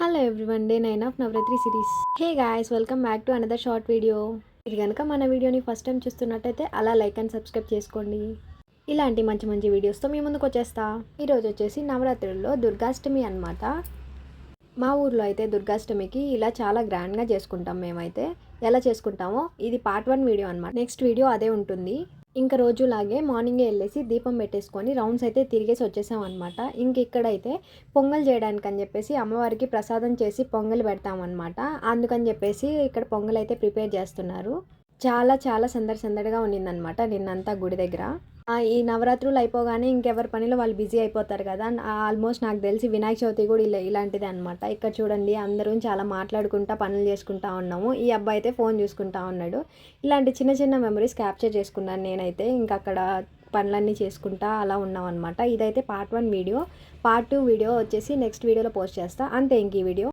Hello everyone, day 9 of Navratri series. Hey guys, welcome back to another short video. ఇది కనుక మన వీడియోని first time చూస్తున్నట్టయితే అలా లైక్ అండ్ సబ్స్క్రైబ్ చేసుకోండి. ఇలాంటి మంచి మంచి వీడియోస్తో మీ ముందుకు వచ్చేస్తా. ఈరోజు వచ్చేసి నవరాత్రుల్లో దుర్గాష్టమి అనమాట. మా ఊర్లో అయితే దుర్గాష్టమికి ఇలా చాలా గ్రాండ్గా చేసుకుంటాం. మేమైతే ఎలా చేసుకుంటామో ఇది పార్ట్ 1 వీడియో అనమాట. నెక్స్ట్ వీడియో అదే ఉంటుంది. ఇంకా రోజులాగే మార్నింగే వెళ్ళేసి దీపం పెట్టేసుకొని రౌండ్స్ అయితే తిరిగేసి వచ్చేసాం అనమాట. ఇంక ఇక్కడైతే పొంగల్ చేయడానికి అని చెప్పేసి అమ్మవారికి ప్రసాదం చేసి పొంగల్ పెడతామన్నమాట. అందుకని చెప్పేసి ఇక్కడ పొంగల్ అయితే ప్రిపేర్ చేస్తున్నారు. చాలా చాలా సందడిగా ఉండిందనమాట నిన్నంతా గుడి దగ్గర. ఈ నవరాత్రులు అయిపోగానే ఇంకెవరి పనిలో వాళ్ళు బిజీ అయిపోతారు కదా. ఆల్మోస్ట్ నాకు తెలిసి వినాయక చవితి కూడా ఇలాంటిదే అనమాట. ఇక్కడ చూడండి, అందరం చాలా మాట్లాడుకుంటా పనులు చేసుకుంటా ఉన్నాము. ఈ అబ్బాయి అయితే ఫోన్ చూసుకుంటా ఉన్నాడు. ఇలాంటి చిన్న చిన్న మెమరీస్ క్యాప్చర్ చేసుకున్నాను నేనైతే. ఇంకా అక్కడ పనులన్నీ చేసుకుంటా అలా ఉన్నాం అనమాట. ఇదైతే పార్ట్ 1 వీడియో. పార్ట్ 2 వీడియో వచ్చేసి నెక్స్ట్ వీడియోలో పోస్ట్ చేస్తా. అంతే ఇంక ఈ వీడియో.